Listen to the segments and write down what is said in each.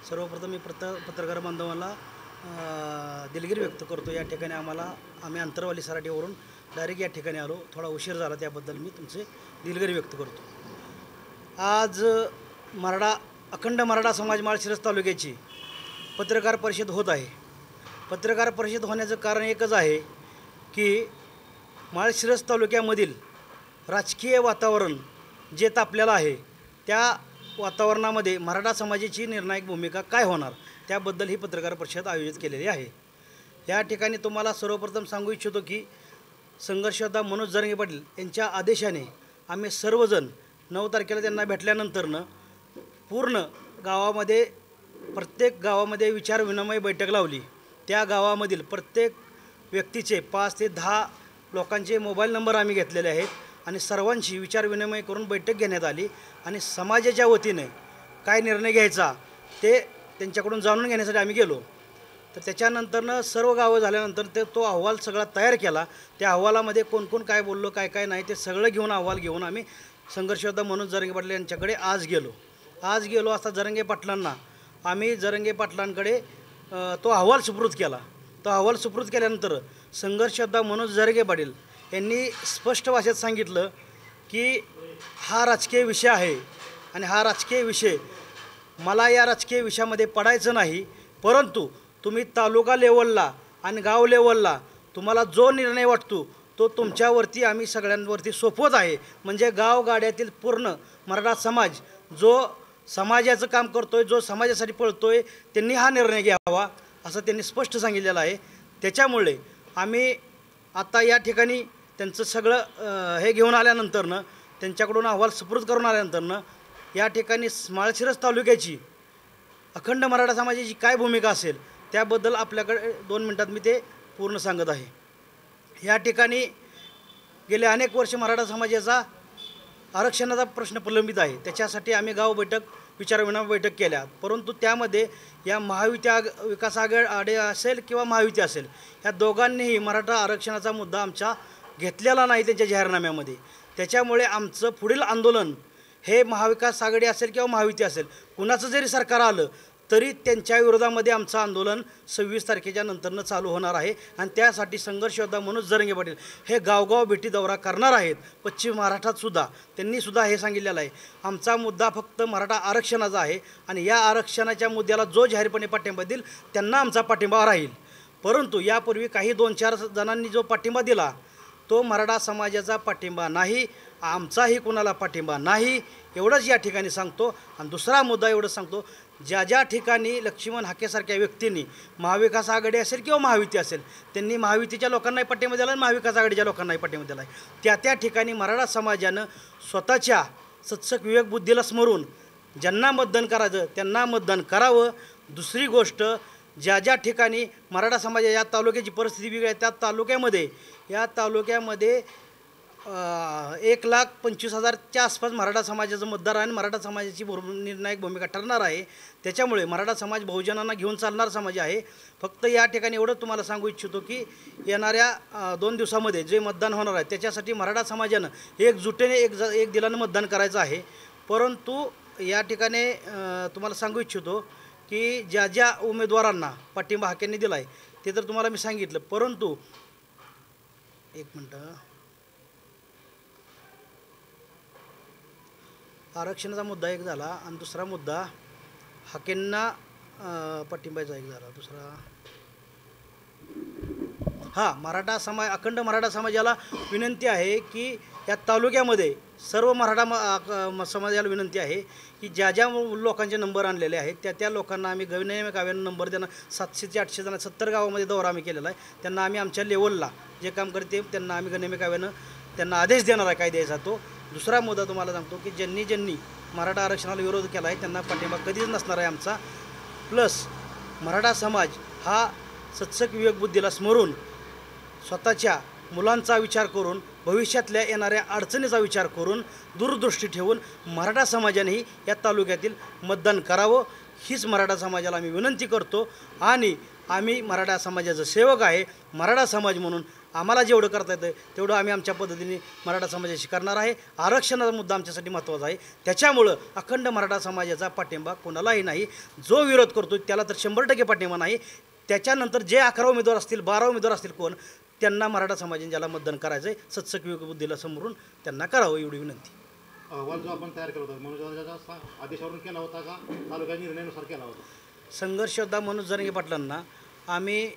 सर्वप्रथम मी पत्रकार बांधवांना दिलगिरी व्यक्त करतो। या ठिकाणी आम्ही अंतरवाली सराटीवरून डायरेक्ट या ठिकाणी आलो, थोडा उशीर झाला त्याबद्दल मी तुमचे दिलगिरी व्यक्त करतो। आज अखंड मराठा समाज माळशिरस तालुक्याची पत्रकार परिषद होत आहे। पत्रकार परिषद होण्याचं कारण एकच आहे की माळशिरस तालुक्यामधील राजकीय वातावरण जे तापलेलं आहे त्या वातावरणामध्ये मराठा समाजाची निर्णायक भूमिका काय होणार त्याबद्दल ही पत्रकार परिषद आयोजित केलेली आहे। या ठिकाणी तुम्हाला सर्वप्रथम सांगू इच्छितो की संघर्ष योद्धा मनोज जरांगे पाटील यांच्या आदेशाने आम्ही सर्वजण 9 तारखेला त्यांना भेटल्यानंतरनं पूर्ण गावामध्ये प्रत्येक गावामध्ये विचारविनिमय बैठक लावली। त्या गावामधील प्रत्येक व्यक्तीचे 5 ते 10 लोकांचे मोबाईल नंबर आम्ही घेतलेले आहेत आणि सर्वांशी विचारविनिमय करून बैठक घेण्यात आली आणि समाजाच्या वतीने काय निर्णय घ्यायचा ते त्यांच्याकडून जाणून घेण्यासाठी आम्ही गेलो। तर त्याच्यानंतरनं सर्व गावं झाल्यानंतर तो अहवाल सगळा तयार केला। त्या अहवालामध्ये कोण कोण काय बोललो काय काय नाही ते सगळं घेऊन अहवाल घेऊन आम्ही संघर्ष योद्धा मनोज जरांगे पाटील यांच्याकडे आज गेलो असता जरांगे पाटलांकडे तो अहवाल सुपूर्द केला। तो अहवाल सुपूर्द केल्यानंतर संघर्ष योद्धा मनोज जरांगे पाटील यांनी स्पष्ट भाषेत सांगितलं की हा राजकीय विषय आहे आणि हा राजकीय विषय मला या राजकीय विषयामध्ये पडायचं नाही, परंतु तुम्ही तालुका लेवलला आणि गाव लेवलला तुम्हाला जो निर्णय वाटतो तो तुमच्यावरती आम्ही सगळ्यांवरती सोपवत आहे। म्हणजे गावगाड्यातील पूर्ण मराठा समाज जो समाजाचं काम करतोय, जो समाजासाठी पळतोय, त्यांनी हा निर्णय घ्यावा असं त्यांनी स्पष्ट सांगितलेलं आहे। त्याच्यामुळे आम्ही आता या ठिकाणी त्यांचं सगळं हे घेऊन आल्यानंतरनं त्यांच्याकडून अहवाल सुपूर्द करून आल्यानंतरनं या ठिकाणी माळशिरस तालुक्याची अखंड मराठा समाजाची काय भूमिका असेल त्याबद्दल आपल्याकडे 2 मिनिटात मी ते पूर्ण सांगत आहे। या ठिकाणी गेले अनेक वर्ष मराठा समाजाचा आरक्षणाचा प्रश्न प्रलंबित आहे। त्याच्यासाठी आम्ही गाव बैठक विचारविनिमय बैठक केल्या, परंतु त्यामध्ये या विकास आघाडी असेल किंवा महायुती असेल या दोघांनीही मराठा आरक्षणाचा मुद्दा आमचा घेतलेला नाही त्यांच्या जाहीरनाम्यामध्ये। त्याच्यामुळे आमचं पुढील आंदोलन हे महाविकास आघाडी असेल किंवा महायुती असेल कुणाचं जरी सरकार आलं तरी त्यांच्या विरोधामध्ये आमचं आंदोलन 26 तारखेच्या नंतरनं चालू होणार आहे आणि त्यासाठी संघर्ष योद्धा मनोज जरांगे पाटील हे गावगाव भेटी दौरा करणार आहेत। पश्चिम महाराष्ट्रात सुद्धा त्यांनीसुद्धा हे सांगितलेलं आहे आमचा मुद्दा फक्त मराठा आरक्षणाचा आहे आणि या आरक्षणाच्या मुद्द्याला जो जाहीरपणे पाठिंबा देईल त्यांना आमचा पाठिंबा राहील। परंतु यापूर्वी काही 2-4 जणांनी जो पाठिंबा दिला तो मराठा समाजाचा पाठिंबा नाही, आमचाही कुणाला पाठिंबा नाही एवढंच या ठिकाणी सांगतो। आणि दुसरा मुद्दा एवढंच सांगतो, ज्या ठिकाणी लक्ष्मण हाकेसारख्या व्यक्तींनी महाविकास आघाडी असेल किंवा महायुती असेल त्यांनी महायुतीच्या लोकांनाही पाठिंबा दिला आणि महाविकास आघाडीच्या लोकांनाही पाठिंबा दिला आहे। त्या ठिकाणी मराठा समाजानं स्वतःच्या सत्सक विवेकबुद्धीला स्मरून ज्यांना मतदान करायचं त्यांना मतदान करावं। दुसरी गोष्ट, ज्या ठिकाणी मराठा समाज या तालुक्याची परिस्थिती वेगळी आहे या तालुक्यामध्ये 1,25,000च्या आसपास मराठा समाजाचं मतदार आहे आणि मराठा समाजाची निर्णायक भूमिका ठरणार आहे। त्याच्यामुळे मराठा समाज बहुजनांना घेऊन चालणारा समाज आहे। फक्त या ठिकाणी एवढं तुम्हाला सांगू इच्छितो की येणाऱ्या 2 दिवसामध्ये जे मतदान होणार आहे त्याच्यासाठी मराठा समाजानं एकजुटीने एक दिलानं मतदान करायचं आहे। परंतु या ठिकाणी तुम्हाला सांगू इच्छितो की ज्या उमेदवारांना पाठिंबा हाकेंनी दिला आहे ते तर तुम्हाला मी सांगितलं, परंतु एक मिनटं, आरक्षणाचा मुद्दा एक झाला आणि दुसरा मुद्दा हाकेंना पाठिंबाचा एक झाला। दुसरा अखंड मराठा समाजाला विनंती आहे की या तालुक्यामध्ये सर्व मराठा समाजाला विनंती आहे की ज्या लोकांचे नंबर आणलेले आहेत त्या लोकांना आम्ही गणेमेकाव्यानं नंबर त्यांना 700 ते 800 जण 70 गावामध्ये दौरा आम्ही केलेला आहे। त्यांना आम्ही आमच्या लेवलला जे काम करते त्यांना आम्ही गणेमेकाव्यानं त्यांना आदेश देणार आहे काय द्यायचा तो। दुसरा मुद्दा तुम्हाला सांगतो की ज्यांनी मराठा आरक्षणाला विरोध केला आहे त्यांना पाठिंबा कधीच नसणार आहे आमचा। प्लस मराठा समाज हा सत्सक विवेकबुद्धीला स्मरून स्वतःच्या मुलांचा विचार करून भविष्यातल्या येणाऱ्या अडचणीचा विचार करून दूरदृष्टी ठेवून मराठा समाजानेही या तालुक्यातील मतदान करावं हीच मराठा समाजाला आम्ही विनंती करतो। आणि आम्ही मराठा समाजाचं सेवक आहे, मराठा समाज म्हणून आम्हाला जेवढं करता येतं तेवढं आम्ही आमच्या पद्धतीने मराठा समाजाशी करणार आहे. आरक्षणाचा मुद्दा आमच्यासाठी महत्त्वाचा आहे. त्याच्यामुळं अखंड मराठा समाजाचा पाठिंबा कोणालाही नाही. जो विरोध करतो त्याला तर 100% पाठिंबा नाही. त्याच्यानंतर जे 11 उमेदवार असतील 12 उमेदवार असतील कोण त्यांना मराठा समाजाने ज्याला मतदान करायचं आहे सत्सक बुद्धीला समोरून त्यांना करावं एवढी विनंती. अहवाल जो आपण तयार केला होता मनोज आदेशावरून केला होता का तालुका निर्णयानुसार केला होता? संघर्ष योद्धा मनोज जरांगे पाटलांना आम्ही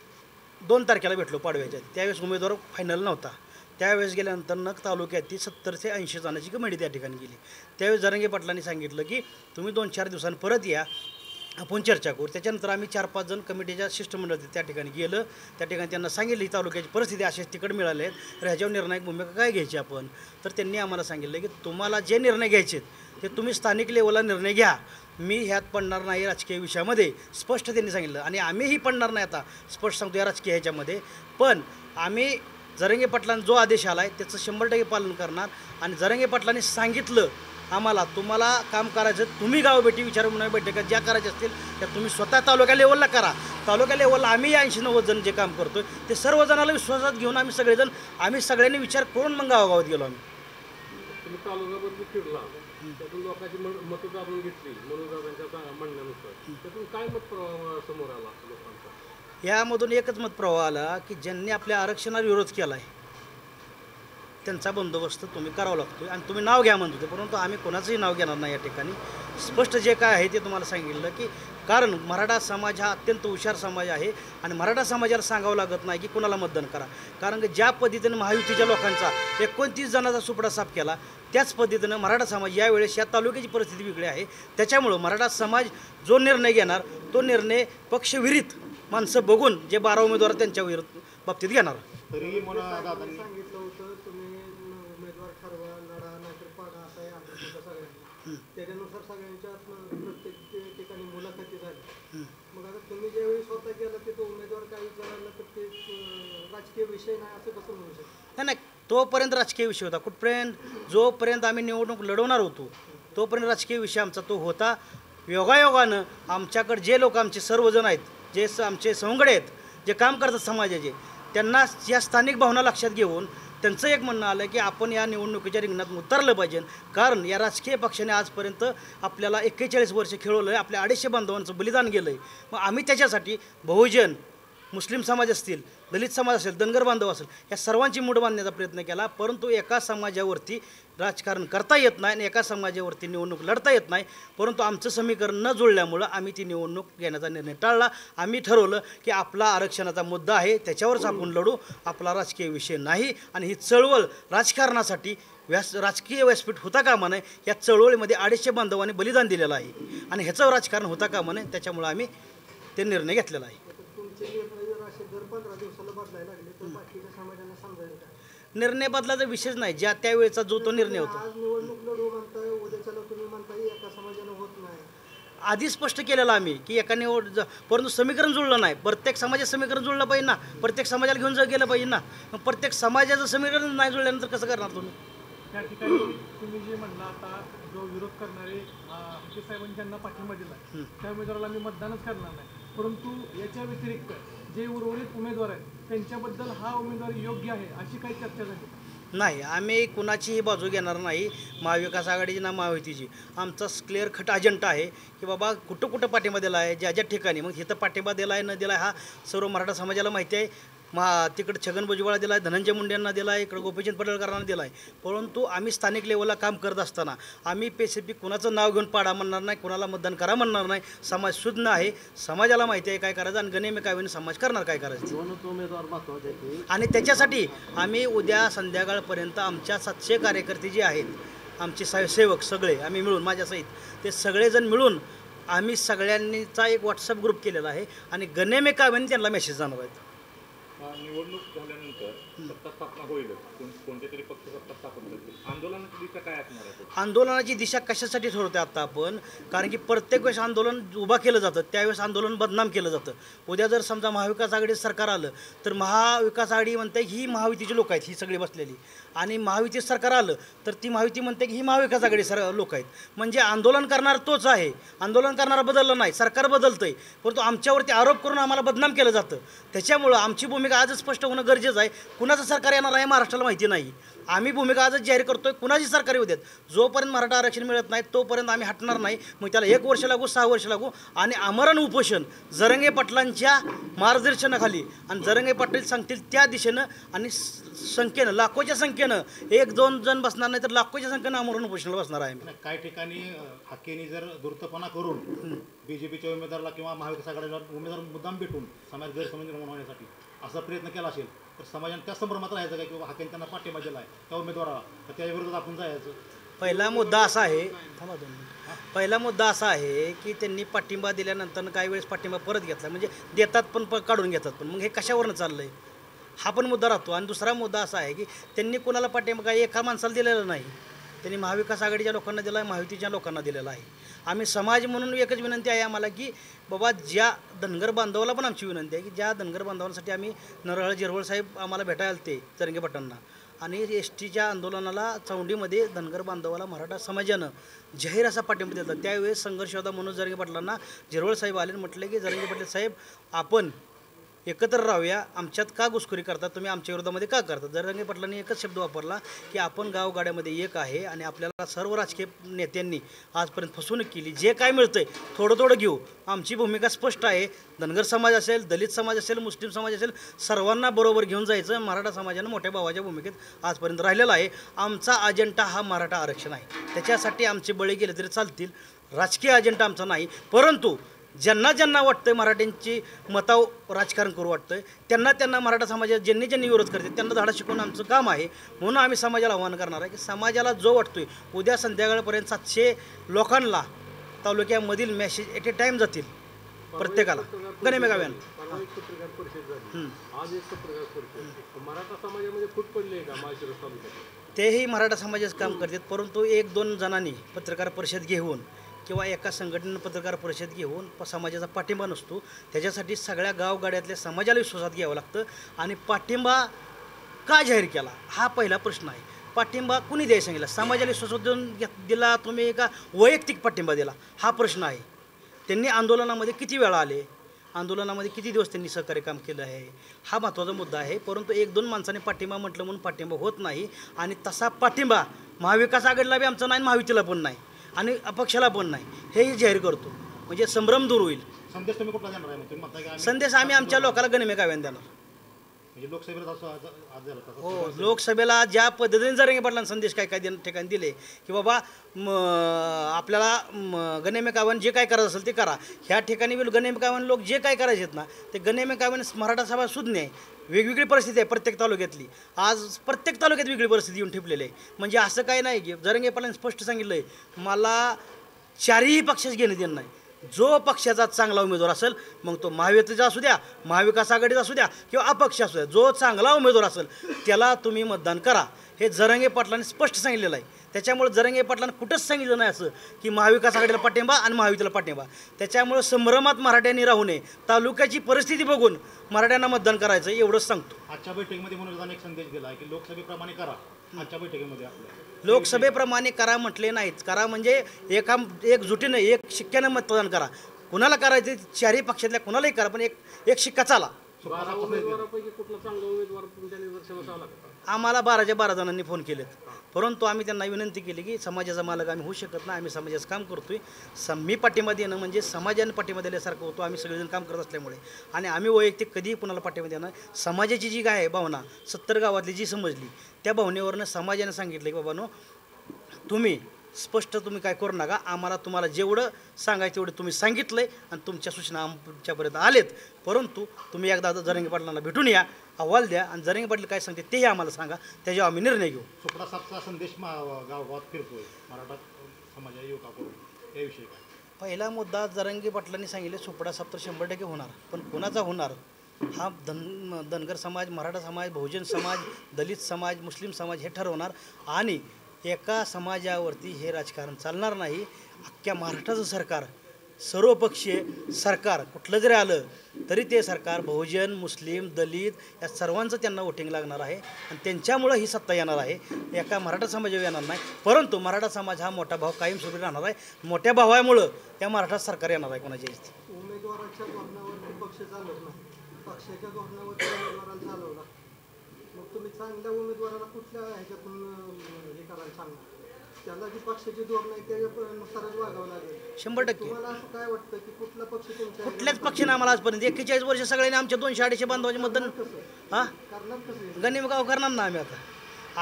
2 तारखेला भेटलो पाडव्याच्या. त्यावेळेस उमेदवार फायनल नव्हता. त्यावेळेस गेल्यानंतर तालुक्यातील 70 ते 80 जणांची कमिटी त्या ठिकाणी गेली. त्यावेळेस जरांगे पाटलांनी सांगितलं की तुम्ही 2-4 दिवसांनी परत या, आपण चर्चा करू. त्याच्यानंतर आम्ही 4-5 जण कमिटीच्या शिष्टमंडळ त्या ठिकाणी गेलं. त्या ठिकाणी त्यांना सांगितलं ही तालुक्याची परिस्थिती अशीच तिकड मिळाले आहेत, तर ह्याच्यावर निर्णायक भूमिका काय घ्यायची आपण. तर त्यांनी आम्हाला सांगितलं की तुम्हाला जे निर्णय घ्यायचे ते तुम्ही स्थानिक लेवलला निर्णय घ्या, मी ह्यात पडणार नाही राजकीय विषयामध्ये, स्पष्ट त्यांनी सांगितलं. आणि आम्हीही पडणार नाही आता, स्पष्ट सांगतो या राजकीय ह्याच्यामध्ये. पण आम्ही जरांगे पाटलांना जो आदेश आला आहे त्याचं 100% पालन करणार. आणि जरांगे पाटलांनी सांगितलं आम्हाला तुम्हाला काम करायचं, तुम्ही गावभेटी विचारमंडळ बैठका ज्या करायच्या असतील त्या तुम्ही स्वतः तालुका लेवलला करा. तालुका लेवलला आम्ही 80-90 जण जे काम करतो ते सर्वजणाला विश्वासात घेऊन आम्ही सगळ्यांनी विचार करून मग गावागावात गेलो आम्ही. तुम्ही तालुकाभर फिरला, त्यातून लोकांची मतं जाणून घेतली मनोजांच्या म्हणण्यानुसार, त्यातून काय मत समोर आला लोकांचा? यामधून एकच मत प्रवाह आला की ज्यांनी आपल्या आरक्षणाला विरोध केला आहे त्यांचा बंदोबस्त तुम्ही करावा लागतो आणि तुम्ही नाव घ्या म्हणत होते, परंतु आम्ही कोणाचंही नाव घेणार नाही. या ठिकाणी स्पष्ट जे काय आहे ते तुम्हाला सांगितलं की कारण मराठा समाज हा अत्यंत हुशार समाज आहे आणि मराठा समाजाला सांगावं लागत नाही की कोणाला मतदान करा. कारण की ज्या पद्धतीनं महायुतीच्या लोकांचा 29 जणांचा सुपडा साफ केला त्याच पद्धतीनं मराठा समाज यावेळेस या तालुक्याची परिस्थिती वेगळी आहे. त्याच्यामुळं मराठा समाज जो निर्णय घेणार तो निर्णय पक्षविरहित माणसं बघून जे 12 उमेदवार त्यांच्या बाबतीत घेणार. तरी दादांनी सांगितलं होतं तुम्ही उमेदवार ठरवा, लढा नाहीतर पाडा, असं आहे आमच्या सगळ्यांनी. त्याच्यानुसार सगळ्यांच्या प्रत्येक ठिकाणी मुलाखती झाली. मग आता तुम्ही ज्यावेळी स्वतः गेला की तो उमेदवार काही विचारायला तर ते राजकीय विषय नाही असं कसं म्हणू शकतो? नाही, तोपर्यंत राजकीय विषय होता. कुठपर्यंत जोपर्यंत आम्ही निवडणूक लढवणार होतो तोपर्यंत राजकीय विषय आमचा तो होता. योगायोगानं आमच्याकडे जे लोक आमचे सर्वजण आहेत, जे आमचे सवंगडे आहेत, जे काम करतात समाजाचे, त्यांना या स्थानिक भावना लक्षात घेऊन त्यांचं एक म्हणणं आलं की आपण या निवडणुकीच्या रिंगणात उतरलं पाहिजे. कारण या राजकीय पक्षाने आजपर्यंत आपल्याला 41 वर्ष खेळवलं आहे, आपल्या 250 बांधवांचं बलिदान गेलं आहे. मग आम्ही त्याच्यासाठी बहुजन, मुस्लिम समाज असतील, दलित समाज असेल, धनगर बांधव असेल, या सर्वांची मूठ बांधण्याचा प्रयत्न केला. परंतु एका समाजावरती राजकारण करता येत नाही आणि एका समाजावरती निवडणूक लढता येत नाही. परंतु आमचं समीकरण न जुळल्यामुळं आम्ही ती निवडणूक घेण्याचा निर्णय टाळला. आम्ही ठरवलं की आपला आरक्षणाचा मुद्दा आहे त्याच्यावरच आपण लढू, आपला राजकीय विषय नाही. आणि ही चळवळ राजकारणासाठी राजकीय व्यासपीठ होता कामा नये. या चळवळीमध्ये 250 बांधवांनी बलिदान दिलेलं आहे आणि ह्याचं राजकारण होता कामा नये. त्याच्यामुळं आम्ही ते निर्णय घेतलेला आहे. जर 15 दिवसाला बदलायला लागले तर बाकीच्या समाजाला समजायला काय? निर्णय बदलाचा विषयच नाही, ज्या त्यावेळेचा जो तो निर्णय होता. आज निवडणूक लढवू म्हणताय, उद्याच्याला तुम्ही म्हणताय एका समाजाला होत नाही. आधी स्पष्ट केलेलं आम्ही की एका परंतु समीकरण जुळलं नाही. प्रत्येक समाजाचं समीकरण जुळलं पाहिजे ना, प्रत्येक समाजाला घेऊन गेलं पाहिजे ना. मग प्रत्येक समाजाचं समीकरण नाही जुळल्यानंतर कसं करणार तुम्ही? त्या ठिकाणी तुम्ही जे म्हणला आता जो विरोध करणारे हाके साहेबांनी ज्यांना पाठिंबा दिला त्या उमेदवाराला मी मतदानच करणार नाही, परंतु याच्या व्यतिरिक्त जे उर्वरित उमेदवार आहेत त्यांच्याबद्दल हा उमेदवार योग्य आहे अशी काही चर्चा झाली नाही. आम्ही कुणाचीही बाजू घेणार नाही, महाविकास आघाडीची ना महायुतीची. आमचा क्लिअर खट अजेंडा आहे की बाबा कुठं कुठं पाठिंबा दिला आहे, ज्या ज्या ठिकाणी. मग इथं पाठिंबा दिला आहे न दिला आहे हा सर्व मराठा समाजाला माहिती आहे. तिकडं छगन भुजबळला दिला आहे, धनंजय मुंडेंना दिला आहे, इकडं गोपीचंद पडळकरांना दिला आहे. परंतु आम्ही स्थानिक लेवलला काम करत असताना आम्ही स्पेसिफिक कुणाचं नाव घेऊन पाडा म्हणणार नाही, कुणाला मतदान करा म्हणणार नाही. समाज सुज्ञ आहे, समाजाला माहिती आहे काय करायचं आणि गणेमे काय समाज करणार काय करायचं. आणि त्याच्यासाठी आम्ही उद्या संध्याकाळपर्यंत आमच्या 700 कार्यकर्ते जे आहेत, आमचे सेवक सगळे आम्ही मिळून माझ्यासहित ते सगळेजण मिळून आम्ही सगळ्यांनीचा एक व्हॉट्सअप ग्रुप केलेला आहे आणि गणेमे काय त्यांना मेसेज जाणार आहेत. निवडणूक झाल्यानंतर सत्ता स्थापना होईल, कोणते तरी पक्ष सत्ता स्थापन करतील, आंदोलनाची दिशा काय असणार आहे? आंदोलनाची दिशा कशासाठी ठरवते आता आपण? कारण की प्रत्येक वेळेस आंदोलन उभा केलं जातं, त्यावेळेस आंदोलन बदनाम केलं जातं. उद्या जर समजा महाविकास आघाडीचं सरकार आलं तर महाविकास आघाडी म्हणते ही महायुतीची लोक आहेत, ही सगळी बसलेली. आणि महायुती सरकार आलं तर ती महायुती म्हणते की ही महाविकास आघाडी लोक आहेत. म्हणजे आंदोलन करणार तोच आहे, आंदोलन करणारा बदललं नाही, सरकार बदलतंय, परंतु आमच्यावरती आरोप करून आम्हाला बदनाम केलं जातं. त्याच्यामुळं आमची भूमिका भूमिका आजच स्पष्ट होणं गरजेचं आहे. कुणाचं सरकार येणार आहे महाराष्ट्राला माहिती नाही. आम्ही भूमिका आजच जाहीर करतोय, कुणाची सरकार येऊ देत. जोपर्यंत मराठा आरक्षण मिळत नाही तोपर्यंत आम्ही हटणार नाही. मग त्याला 1 वर्ष लागू, 6 वर्ष लागू, आणि आमरण उपोषण जरंगे पाटलांच्या मार्गदर्शनाखाली आणि जरंगे पाटील सांगतील त्या दिशेनं आणि संख्येनं, लाखोच्या संख्येनं, 1-2 जण बसणार नाही तर लाखोच्या संख्येनं आमरण उपोषणाला बसणार आहे. नाही, काही ठिकाणी हाकेनी जर धूर्तपणा करून बीजेपीच्या उमेदवाराला किंवा महाविकास आघाडीला उमेदवार मुद्दाम भेटून समाज गैरसमज निर्माण होण्यासाठी असा प्रयत्न केला असेल तर समाजाने त्या संभ्रमात राहायचं काय, किंवा हाकेने त्यांना पाठिंबा दिला आहे त्या उमेदवाराला, तर त्या विरोधात आपण जायचं. पहिला मुद्दा असा आहे, थांबा 2 मिनिट. पहिला मुद्दा असा आहे की त्यांनी पाठिंबा दिल्यानंतर काही वेळेस पाठिंबा परत घेतला, म्हणजे देतात पण काढून घेतात पण. मग हे कशावरनं चाललं आहे हा पण मुद्दा राहतो. आणि दुसरा मुद्दा असा आहे की त्यांनी कोणाला पाठिंबा काही एका माणसाला दिलेला नाही. त्यांनी महाविकास आघाडीच्या लोकांना दिला आहे, महायुतीच्या लोकांना दिलेला आहे. आम्ही समाज म्हणून एकच विनंती आहे आम्हाला की बाबा ज्या धनगर बांधवाला पण आमची विनंती आहे की ज्या धनगर बांधवांसाठी आम्ही नरहळ जिरवळ साहेब आम्हाला भेटायला आलते जरंगे पाटलांना, आणि एसटीच्या आंदोलनाला चौंडीमध्ये धनगर बांधवाला मराठा समाजानं जाहीर असा पाठिंबा दिला. त्यावेळेस संघर्ष होता म्हणून जरंगे पाटलांना जिरवळ साहेब आले म्हटले की जरंगे पाटील साहेब आपण एकत्र राहूया, आमच्यात का घुसखोरी करतात तुम्ही, आमच्या विरोधामध्ये का करतात. जरंगे पाटलांनी एकच शब्द वापरला की आपण गावगाड्यामध्ये एक आहे आणि आपल्याला सर्व राजकीय नेत्यांनी आजपर्यंत फसवणूक केली, जे काय मिळतंय थोडं थोडं घेऊ. आमची भूमिका स्पष्ट आहे. धनगर समाज असेल, दलित समाज असेल, मुस्लिम समाज असेल, सर्वांना बरोबर घेऊन जायचं. मराठा समाजानं मोठ्या भावाच्या भूमिकेत आजपर्यंत राहिलेला आहे. आमचा अजेंडा हा मराठा आरक्षण आहे. त्याच्यासाठी आमचे बळी गेले तरी चालतील, राजकीय अजेंडा आमचा नाही. परंतु ज्यांना ज्यांना वाटतंय मराठ्यांची मताव राजकारण करू वाटतंय त्यांना मराठा समाजात ज्यांनी विरोध करते त्यांना धडा शिकवणं आमचं काम आहे. म्हणून आम्ही समाजाला आव्हान करणार आहे की समाजाला जो वाटतोय उद्या संध्याकाळपर्यंत 700 लोकांना तालुक्यामधील मेसेज एट ए टाईम जातील प्रत्येकाला गणेमेगाव्यानं. एक पत्रकार परिषद झाली, आज एक पत्रकार परिषद. मराठा समाजामध्ये फूट पडली आहे का माळशिरस तालुक्यात? तेही मराठा समाजाचं काम करतात, परंतु 1-2 जणांनी पत्रकार परिषद घेऊन किंवा एका संघटनेनं पत्रकार परिषद घेऊन समाजाचा पाठिंबा नसतो. त्याच्यासाठी सगळ्या गावगाड्यातल्या समाजाला विश्वासात घ्यावं लागतं. आणि पाठिंबा का जाहीर केला हा पहिला प्रश्न आहे. पाठिंबा कुणी द्यायला सांगितला, समाजाला विश्वासात देऊन दिला तुम्ही का वैयक्तिक पाठिंबा दिला हा प्रश्न आहे. त्यांनी आंदोलनामध्ये किती वेळा आले, आंदोलनामध्ये किती दिवस त्यांनी सहकार्य काम केलं आहे हा महत्त्वाचा मुद्दा आहे. परंतु 1-2 माणसांनी पाठिंबा म्हटलं म्हणून पाठिंबा होत नाही. आणि तसा पाठिंबा महाविकास आघाडीला बी आमचा नाही, महायुतीला पण नाही आणि अपक्षाला पण नाही, हेही जाहीर करतो. म्हणजे संभ्रम दूर होईल. संदेश तुम्ही कुठला देणार आहे? तुम्ही म्हणताय की संदेश आम्ही आमच्या लोकांना गणेमेगाव्यानं देणार. म्हणजे लोकसभेला असं आज झालं तसं हो, लोकसभेला ज्या पद्धतीने जरंगे पाटलांनी संदेश काय ठिकाणी दिले की बाबा आपल्याला गणेमेकावन जे काय करायचं असेल ते करा. ह्या ठिकाणी गणेमेकावन लोक जे काय करायचे आहेत ना ते गणेमेकावन मराठा सभा सुज्ञ आहे. वेगवेगळी परिस्थिती आहे प्रत्येक तालुक्यातली. आज प्रत्येक तालुक्यात वेगळी परिस्थिती येऊन ठेपलेली आहे. म्हणजे असं काय नाही की जरंगे पाटलांनी स्पष्ट सांगितलं आहे मला 4ही पक्षाचं घेणं देणं नाही. जो पक्षाचा चांगला उमेदवार असेल मग तो महायुतीचा असू द्या, महाविकास आघाडीचा असू द्या किंवा अपक्ष असू द्या, जो चांगला उमेदवार असेल त्याला तुम्ही मतदान करा, हे जरंगे पाटलांनी स्पष्ट सांगितलेलं आहे. त्याच्यामुळे जरंगे पाटलांनी कुठंच सांगितलं नाही असं की महाविकास आघाडीला पाठिंबा आणि महायुतीला पाठिंबा. त्याच्यामुळे संभ्रमात मराठ्यांनी राहू नये, तालुक्याची परिस्थिती बघून मराठ्यांना मतदान करायचं एवढंच सांगतो. आजच्या बैठकीमध्ये मनोजाने एक संदेश दिला आहे की लोकसभेप्रमाणे करा. आजच्या बैठकीमध्ये आपल्या लोकसभेप्रमाणे करा म्हटले नाहीत. करा म्हणजे एकजुटीनं एक शिक्क्यानं मतदान करा. कुणाला करायचे 4ही पक्षातल्या कुणालाही करा, पण एक शिक्का चाला. 12 उमेदवारापैकी कुठला चांगला उमेदवार तुमच्या निदर्शनास आला का? आम्हाला 12च्या 12 जणांनी फोन केलेत, परंतु आम्ही त्यांना विनंती केली की समाजाचा मालक आम्ही होऊ शकत नाही, आम्ही समाजाचं काम करतोय. मी पाठिंबा देणं म्हणजे समाजाने पाठिंबा दिल्यासारखं होतो. आम्ही सगळेजण काम करत असल्यामुळे आणि आम्ही वैयक्तिक कधीही कुणाला पाठिंबा देणार. समाजाची जी काय आहे भावना 70 गावातली जी समजली त्या भावनेवरनं समाजाने सांगितलं की बाबांनो तुम्ही स्पष्ट तुम्ही काय करू नका, आम्हाला तुम्हाला जेवढं सांगायचं तेवढं तुम्ही सांगितलं आहे आणि तुमच्या सूचना आमच्यापर्यंत आलेत. परंतु तुम्ही एकदा जरंगे पाटलांना भेटून या, अहवाल द्या आणि जरंगे पाटील काय सांगते तेही आम्हाला सांगा, त्याच्यावर आम्ही निर्णय घेऊ. सुपडा साहेबचा संदेश गावात फिरतोय मराठा समाजा युवकाकडून, याविषयी काय? पहिला मुद्दा जरंगे पाटलांनी सांगितले सुपडा साहेब तर 100% होणार, पण कोणाचा होणार हा धनगर समाज, मराठा समाज, बहुजन समाज, दलित समाज, मुस्लिम समाज हे ठरवणार. आणि एका समाजावरती हे राजकारण चालणार नाही. अख्ख्या महाराष्ट्राचं सरकार, सर्वपक्षीय सरकार कुठलं जरी आलं तरी ते सरकार बहुजन, मुस्लिम, दलित या सर्वांचं त्यांना वोटिंग लागणार आहे आणि त्यांच्यामुळं ही सत्ता येणार आहे. एका मराठा समाजावर येणार नाही. परंतु मराठा समाज हा मोठा भाव कायमस्वरूपी राहणार आहे. मोठ्या भावामुळं त्या मराठा सरकार येणार आहे कोणाच्या इथे. उमेदवाराच्या धोरणावरती पक्ष चालत नाही. पक्षाच्या धोरणावरती उमेदवाराला चालवला, मग तुम्ही चांगल्या उमेदवाराला कुठल्या ह्याच्यातून हे करायला सांगणार? त्याला जी पक्षाची धोरण आहे त्यानुसारच वागावं लागेल. 100%. तुम्हाला असं काय वाटतं की कुठला पक्ष तुमच्या कुठल्याच पक्षाने आम्हाला आजपर्यंत 41 वर्ष सगळ्यांनी आमच्या 200-250 बांधवाचे मतदान हां करणार कसं? गनिमगाव करणार ना आम्ही आता.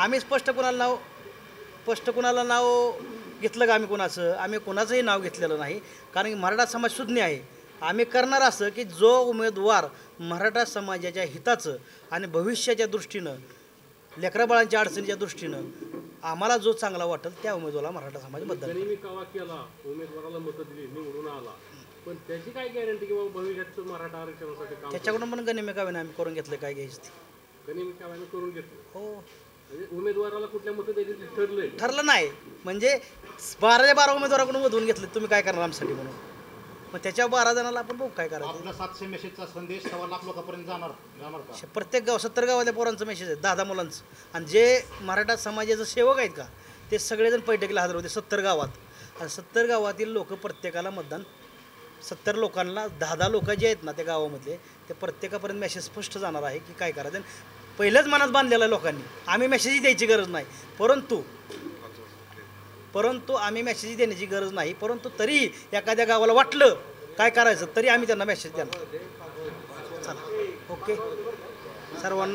आम्ही स्पष्ट कुणाला नाव घेतलं का आम्ही कुणाचं? आम्ही कुणाचंही नाव घेतलेलं नाही, कारण की मराठा समाज सुज्ञ आहे. आम्ही करणार असं की जो उमेदवार मराठा समाजाच्या हिताचं आणि भविष्याच्या दृष्टीनं, लेकराबाळांच्या अडचणीच्या दृष्टीनं आम्हाला जो चांगला वाटेल त्या उमेदवाराला मराठा समाज मतदान करेल. गनिमी कावा केला, उमेदवाराला मतं दिली, निवडून आला, पण त्याची काय गॅरंटी की बाबा भविष्यात मराठा आरक्षणासाठी काम त्याच्याकडून पण गनिमेकावेने आम्ही करून घेतलं काय घ्यायचं ते. गनिमी काव्यानं करून घेतलं? हो, म्हणजे उमेदवाराला कुठल्या मतं द्यायची ते ठरलंय? ठरलं नाही म्हणजे 12 उमेदवाराकडून मधून घेतले. तुम्ही काय करणार आमच्यासाठी म्हणून? मग त्याच्या 12 जणांना आपण बघू काय करायचं. आपला 700 मेसेजचा संदेश 1.25 लाख लोकांपर्यंत जाणार का? प्रत्येक 70 गावातल्या पोरांचं मेसेज आहे, 10 मुलांचं. आणि जे मराठा समाजाचं सेवक आहेत का ते सगळेजण बैठकीला हजर होते 70 गावात. आणि 70 गावातील लोक प्रत्येकाला मतदान 70 लोकांना 10 लोक जे आहेत ना त्या गावामधले ते प्रत्येकापर्यंत मेसेज स्पष्ट जाणार आहे की काय करायचं. पहिल्याच मनात बांधलेलं आहे लोकांनी. आम्ही मेसेज द्यायची गरज नाही, परंतु आम्ही मेसेज देण्याची गरज नाही, परंतु तरी एखाद्या गावाला वाटलं काय करायचं तरी आम्ही त्यांना मेसेज देणार. चला, ओके सर्वांना.